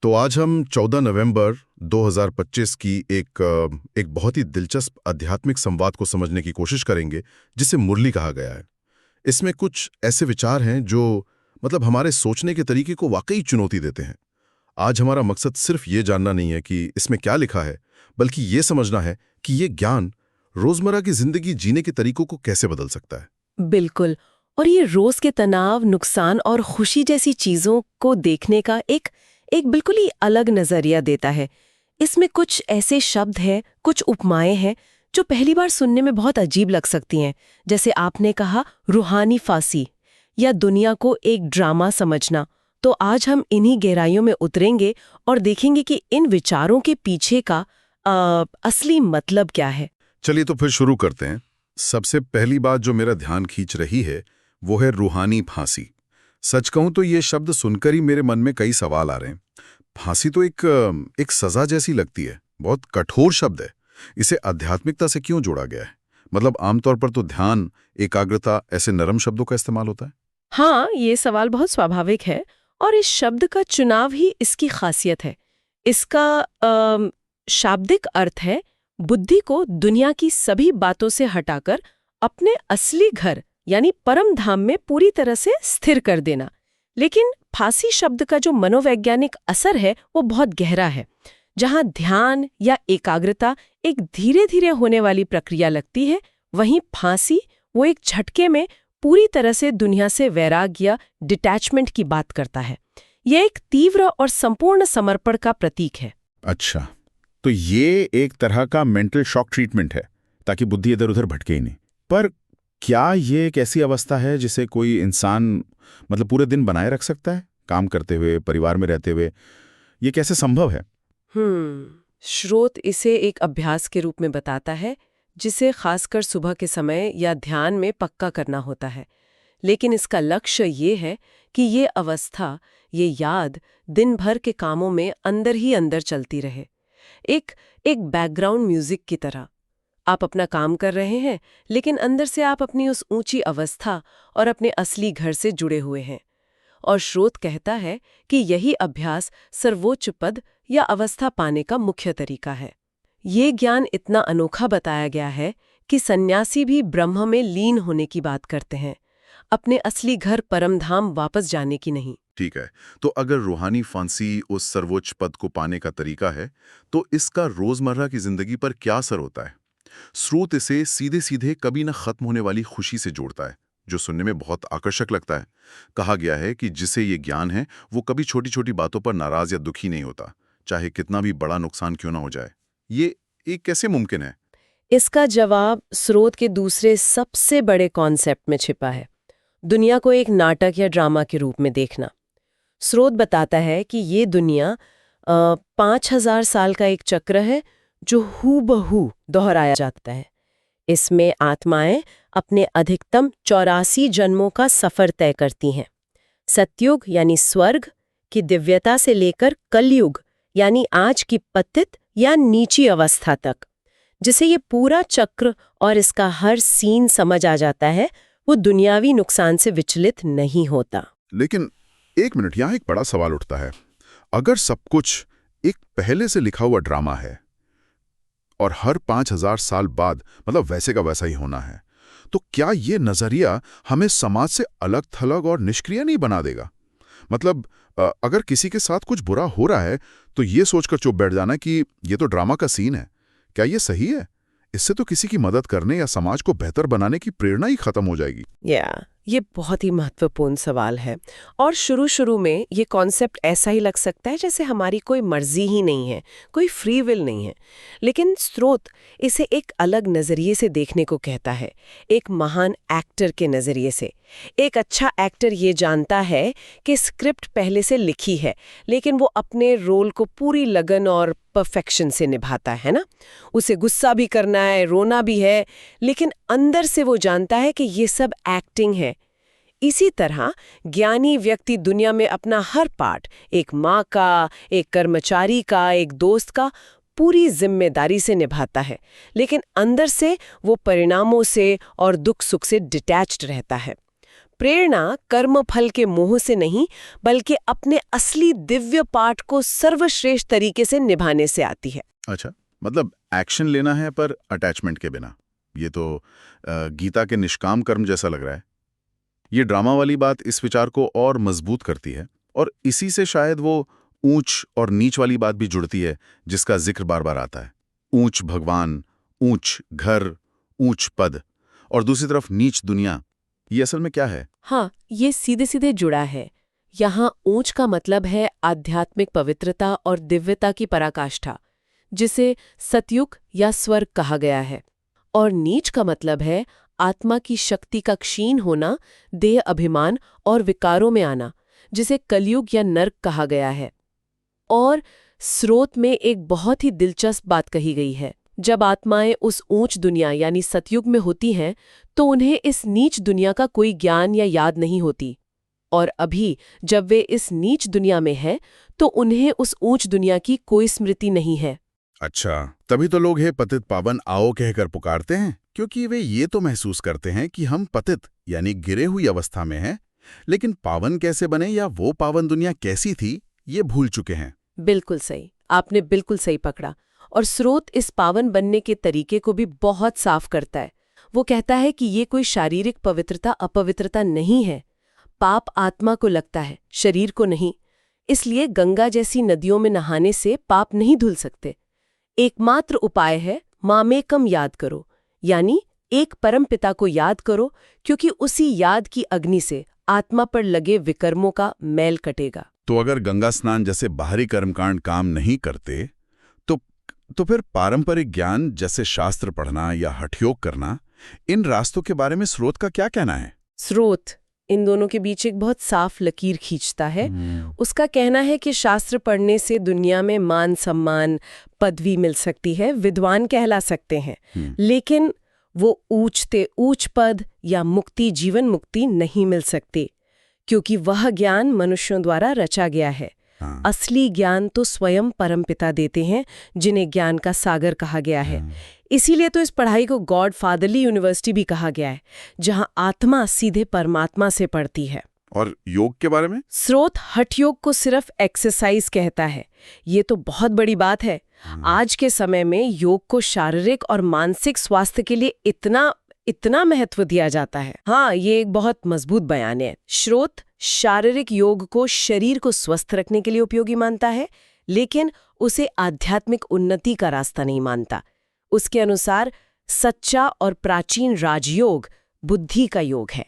तो आज हम 14 नवंबर 2025 की एक बहुत ही दिलचस्प आध्यात्मिक संवाद को समझने की कोशिश करेंगे, जिसे मुरली कहा गया है। इसमें कुछ ऐसे विचार हैं जो हमारे सोचने के तरीके को वाकई चुनौती देते हैं। आज हमारा मकसद सिर्फ ये जानना नहीं है कि इसमें क्या लिखा है, बल्कि ये समझना है कि ये ज्ञान रोजमर्रा की जिंदगी जीने के तरीकों को कैसे बदल सकता है। बिल्कुल। और ये रोज के तनाव, नुकसान और खुशी जैसी चीजों को देखने का एक एक बिल्कुल ही अलग नजरिया देता है। इसमें कुछ ऐसे शब्द हैं, कुछ उपमाएं हैं जो पहली बार सुनने में बहुत अजीब लग सकती हैं। जैसे आपने कहा रूहानी फांसी या दुनिया को एक ड्रामा समझना। तो आज हम इन्हीं गहराइयों में उतरेंगे और देखेंगे कि इन विचारों के पीछे का असली मतलब क्या है। चलिए तो फिर शुरू करते हैं। सबसे पहली बात जो मेरा ध्यान खींच रही है वो है रूहानी फांसी। सच कहूं तो ये शब्द सुनकर ही मेरे मन में कई सवाल आ रहे हैं। फांसी तो एक सजा जैसी लगती है, बहुत कठोर शब्द है। इसे आध्यात्मिकता से क्यों जोड़ा गया है? आमतौर पर तो ध्यान, एकाग्रता ऐसे नरम शब्दों का इस्तेमाल होता है। हाँ, ये सवाल बहुत स्वाभाविक है और इस शब्द का चुनाव ही इसकी खासियत है। इसका शाब्दिक अर्थ है बुद्धि को दुनिया की सभी बातों से हटाकर अपने असली घर यानी परम धाम में पूरी तरह से स्थिर कर देना। लेकिन फांसी शब्द का जो मनोवैज्ञानिक असर है वो बहुत गहरा है। जहां ध्यान या एकाग्रता एक धीरे धीरे होने वाली प्रक्रिया लगती है, वहीं फांसी वो एक झटके में पूरी तरह से दुनिया से वैराग्य या डिटैचमेंट की बात करता है। यह एक तीव्र और संपूर्ण समर्पण का प्रतीक है। अच्छा, तो ये एक तरह का मेंटल शॉक ट्रीटमेंट है ताकि बुद्धि इधर उधर भटके ही नहीं। पर क्या ये एक ऐसी अवस्था है जिसे कोई इंसान पूरे दिन बनाए रख सकता है, काम करते हुए, परिवार में रहते हुए? ये कैसे संभव है? स्रोत इसे एक अभ्यास के रूप में बताता है जिसे खासकर सुबह के समय या ध्यान में पक्का करना होता है। लेकिन इसका लक्ष्य ये है कि ये अवस्था, ये याद दिन भर के कामों में अंदर ही अंदर चलती रहे, एक बैकग्राउंड म्यूजिक की तरह। आप अपना काम कर रहे हैं, लेकिन अंदर से आप अपनी उस ऊंची अवस्था और अपने असली घर से जुड़े हुए हैं। और स्रोत कहता है कि यही अभ्यास सर्वोच्च पद या अवस्था पाने का मुख्य तरीका है। ये ज्ञान इतना अनोखा बताया गया है कि सन्यासी भी ब्रह्म में लीन होने की बात करते हैं, अपने असली घर परमधाम वापस जाने की नहीं। ठीक है, तो अगर रूहानी फांसी उस सर्वोच्च पद को पाने का तरीका है, तो इसका रोजमर्रा की जिंदगी पर क्या असर होता है? स्रोत इसे सीधे सीधे कभी न खत्म होने वाली खुशी से जोड़ता है, जो सुनने में बहुत आकर्षक लगता है। कहा गया है कि जिसे ये ज्ञान है वो कभी छोटी छोटी बातों पर नाराज या दुखी नहीं होता, चाहे कितना भी बड़ा नुकसान क्यों ना हो जाए। ये कैसे मुमकिन है? इसका जवाब स्रोत के दूसरे सबसे बड़े कॉन्सेप्ट में छिपा है, दुनिया को एक नाटक या ड्रामा के रूप में देखना। स्रोत बताता है कि ये दुनिया 5000 साल का एक चक्र है जो हूबहू दोहराया जाता है। इसमें आत्माएं अपने अधिकतम 84 जन्मों का सफर तय करती हैं। सतयुग यानी स्वर्ग की दिव्यता से लेकर कलयुग यानी आज की पतित या नीची अवस्था तक। जिसे ये पूरा चक्र और इसका हर सीन समझ आ जाता है, वो दुनियावी नुकसान से विचलित नहीं होता। लेकिन एक मिनट, यहाँ एक बड़ा सवाल उठता है। अगर सब कुछ एक पहले से लिखा हुआ ड्रामा है और हर 5000 साल बाद वैसे का वैसा ही होना है, तो क्या ये नजरिया हमें समाज से अलग थलग और निष्क्रिय नहीं बना देगा? अगर किसी के साथ कुछ बुरा हो रहा है तो ये सोचकर चुप बैठ जाना कि ये तो ड्रामा का सीन है, क्या ये सही है? इससे तो किसी की मदद करने या समाज को बेहतर बनाने की प्रेरणा ही खत्म हो जाएगी। ये बहुत ही महत्वपूर्ण सवाल है। और शुरू में ये कॉन्सेप्ट ऐसा ही लग सकता है जैसे हमारी कोई मर्जी ही नहीं है, कोई फ्री विल नहीं है। लेकिन स्रोत इसे एक अलग नजरिए से देखने को कहता है, एक महान एक्टर के नजरिए से। एक अच्छा एक्टर ये जानता है कि स्क्रिप्ट पहले से लिखी है, लेकिन वो अपने रोल को पूरी लगन और परफेक्शन से निभाता है ना। उसे गुस्सा भी करना है, रोना भी है, लेकिन अंदर से वो जानता है कि ये सब एक्टिंग है। इसी तरह ज्ञानी व्यक्ति दुनिया में अपना हर पार्ट, एक माँ का, एक कर्मचारी का, एक दोस्त का, पूरी जिम्मेदारी से निभाता है, लेकिन अंदर से वो परिणामों से और दुख सुख से डिटैच्ड रहता है। प्रेरणा कर्मफल के मोह से नहीं, बल्कि अपने असली दिव्य पाठ को सर्वश्रेष्ठ तरीके से निभाने से आती है। अच्छा, मतलब एक्शन लेना है पर अटैचमेंट के बिना। ये तो गीता के निष्काम कर्म जैसा लग रहा है। ये ड्रामा वाली बात इस विचार को और मजबूत करती है, और इसी से शायद वो ऊंच और नीच वाली बात भी जुड़ती है जिसका जिक्र बार बार आता है। ऊंच भगवान, ऊंच घर, ऊंच पद, और दूसरी तरफ नीच दुनिया। ये असल में क्या है? हाँ, ये सीधे सीधे जुड़ा है। यहाँ ऊंच का मतलब है आध्यात्मिक पवित्रता और दिव्यता की पराकाष्ठा, जिसे सतयुग या स्वर्ग कहा गया है। और नीच का मतलब है आत्मा की शक्ति का क्षीण होना, देह अभिमान और विकारों में आना, जिसे कलयुग या नर्क कहा गया है। और स्रोत में एक बहुत ही दिलचस्प बात कही गई है। जब आत्माएं उस ऊंच दुनिया यानी सतयुग में होती हैं, तो उन्हें इस नीच दुनिया का कोई ज्ञान या याद नहीं होती। और अभी जब वे इस नीच दुनिया में हैं, तो उन्हें उस ऊंच दुनिया की कोई स्मृति नहीं है। अच्छा, तभी तो लोग हे पतित पावन आओ कहकर पुकारते हैं, क्योंकि वे ये तो महसूस करते हैं कि हम पतित यानी गिरे हुई अवस्था में हैं, लेकिन पावन कैसे बने या वो पावन दुनिया कैसी थी, ये भूल चुके हैं। बिल्कुल सही, आपने बिल्कुल सही पकड़ा। और स्रोत इस पावन बनने के तरीके को भी बहुत साफ करता है। वो कहता है कि ये कोई शारीरिक पवित्रता अपवित्रता नहीं है। पाप आत्मा को लगता है, शरीर को नहीं। इसलिए गंगा जैसी नदियों में नहाने से पाप नहीं धुल सकते। एकमात्र उपाय है मामेकम याद करो, यानी एक परम पिता को याद करो, क्योंकि उसी याद की अग्नि से आत्मा पर लगे विकर्मों का मैल कटेगा। तो अगर गंगा स्नान जैसे बाहरी कर्मकांड काम नहीं करते, तो फिर पारंपरिक ज्ञान जैसे शास्त्र पढ़ना या हठयोग करना, इन रास्तों के बारे में स्रोत का क्या कहना है? स्रोत इन दोनों के बीच एक बहुत साफ लकीर खींचता है। उसका कहना है कि शास्त्र पढ़ने से दुनिया में मान सम्मान, पदवी मिल सकती है, विद्वान कहला सकते हैं, लेकिन वो ऊंचते ऊंच पद या मुक्ति, जीवन मुक्ति नहीं मिल सकती, क्योंकि वह ज्ञान मनुष्यों द्वारा रचा गया है। असली ज्ञान तो स्वयं परमपिता देते हैं, जिन्हें ज्ञान का सागर कहा गया है। इसीलिए तो इस पढ़ाई को गॉड फादरली यूनिवर्सिटी भी कहा गया है, जहां आत्मा सीधे परमात्मा से पढ़ती है। और योग के बारे में? स्रोत हठयोग को सिर्फ एक्सरसाइज कहता है। ये तो बहुत बड़ी बात है। आज के समय में योग को शारीरिक और मानसिक स्वास्थ्य के लिए इतना महत्व दिया जाता है। हाँ, ये एक बहुत मजबूत बयान है। स्रोत शारीरिक योग को शरीर को स्वस्थ रखने के लिए उपयोगी मानता है, लेकिन उसे आध्यात्मिक उन्नति का रास्ता नहीं मानता। उसके अनुसार सच्चा और प्राचीन राजयोग बुद्धि का योग है।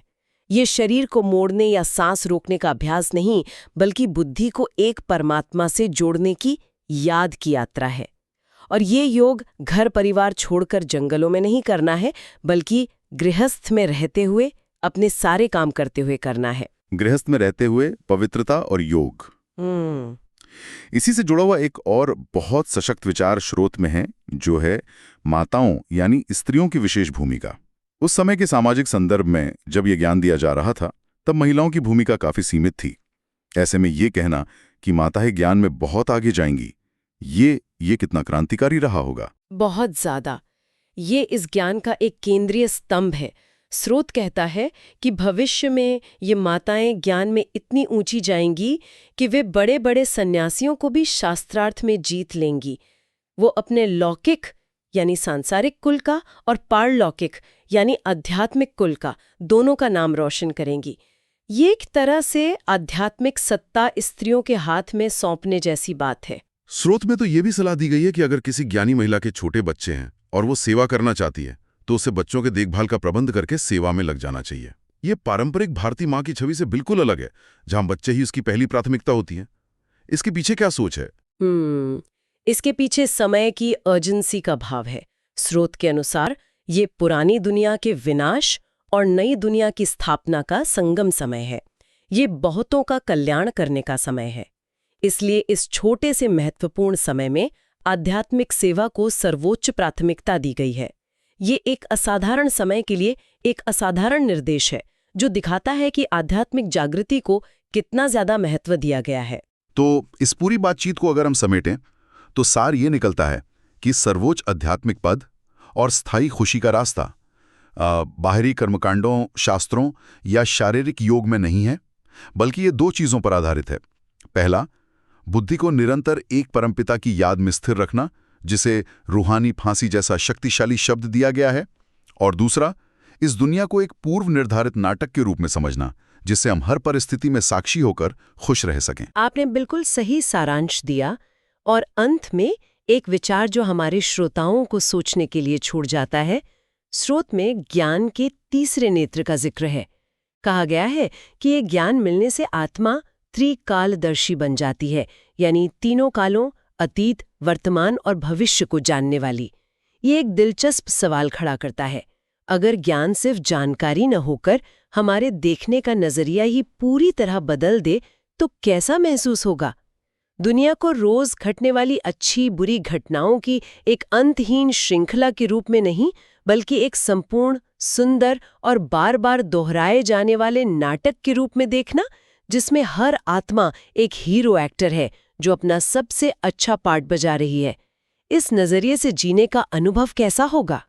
ये शरीर को मोड़ने या सांस रोकने का अभ्यास नहीं, बल्कि बुद्धि को एक परमात्मा से जोड़ने की याद की यात्रा है। और ये योग घर परिवार छोड़कर जंगलों में नहीं करना है, बल्कि गृहस्थ में रहते हुए, अपने सारे काम करते हुए करना है। गृहस्थ में रहते हुए पवित्रता और योग। इसी से जुड़ा हुआ एक और बहुत सशक्त विचार स्रोत में है, जो है माताओं यानी स्त्रियों की विशेष भूमिका। उस समय के सामाजिक संदर्भ में जब ये ज्ञान दिया जा रहा था, तब महिलाओं की भूमिका काफी सीमित थी। ऐसे में ये कहना कि माताएं ज्ञान में बहुत आगे जाएंगी, ये कितना क्रांतिकारी रहा होगा। बहुत ज्यादा। ये इस ज्ञान का एक केंद्रीय स्तंभ है। स्रोत कहता है कि भविष्य में ये माताएं ज्ञान में इतनी ऊंची जाएंगी कि वे बड़े बड़े सन्यासियों को भी शास्त्रार्थ में जीत लेंगी। वो अपने लौकिक यानी सांसारिक कुल का और पारलौकिक यानी आध्यात्मिक कुल का, दोनों का नाम रोशन करेंगी। ये एक तरह से आध्यात्मिक सत्ता स्त्रियों के हाथ में सौंपने जैसी बात है। स्रोत में तो ये भी सलाह दी गई है कि अगर किसी ज्ञानी महिला के छोटे बच्चे हैं और वो सेवा करना चाहती है, तो उसे बच्चों के देखभाल का प्रबंध करके सेवा में लग जाना चाहिए। ये पारंपरिक भारतीय माँ की छवि से बिल्कुल अलग है, जहां बच्चे ही उसकी पहली प्राथमिकता होती है। इसके पीछे क्या सोच है? इसके पीछे समय की अर्जेंसी का भाव है। स्रोत के अनुसार ये पुरानी दुनिया के विनाश और नई दुनिया की स्थापना का संगम समय है। ये बहुतों का कल्याण करने का समय है। इसलिए इस छोटे से महत्वपूर्ण समय में आध्यात्मिक सेवा को सर्वोच्च प्राथमिकता दी गई है। ये एक असाधारण समय के लिए एक असाधारण निर्देश है, जो दिखाता है कि आध्यात्मिक जागृति को कितना ज्यादा महत्व दिया गया है। तो इस पूरी बातचीत को अगर हम समेटें, तो सार ये निकलता है कि सर्वोच्च आध्यात्मिक पद और स्थायी खुशी का रास्ता बाहरी कर्मकांडों, शास्त्रों या शारीरिक योग में नहीं है, बल्कि ये दो चीज़ों पर आधारित है। पहला, बुद्धि को निरंतर एक परमपिता की याद में स्थिर रखना, जिसे रूहानी फांसी जैसा शक्तिशाली शब्द दिया गया है। और दूसरा, इस दुनिया को एक पूर्व निर्धारित नाटक के रूप में समझना, जिससे हम हर परिस्थिति में साक्षी होकर खुश रह सकें। आपने बिल्कुल सही सारांश दिया। और अंत में एक विचार जो हमारे श्रोताओं को सोचने के लिए छोड़ जाता है। स्रोत में ज्ञान के तीसरे नेत्र का जिक्र है। कहा गया है कि ये ज्ञान मिलने से आत्मा त्रिकालदर्शी बन जाती है, यानी तीनों कालों, अतीत, वर्तमान और भविष्य को जानने वाली। ये एक दिलचस्प सवाल खड़ा करता है। अगर ज्ञान सिर्फ जानकारी न होकर हमारे देखने का नजरिया ही पूरी तरह बदल दे तो कैसा महसूस होगा? दुनिया को रोज घटने वाली अच्छी बुरी घटनाओं की एक अंतहीन श्रृंखला के रूप में नहीं, बल्कि एक संपूर्ण, सुंदर और बार बार दोहराए जाने वाले नाटक के रूप में देखना, जिसमें हर आत्मा एक हीरो एक्टर है जो अपना सबसे अच्छा पार्ट बजा रही है। इस नजरिए से जीने का अनुभव कैसा होगा?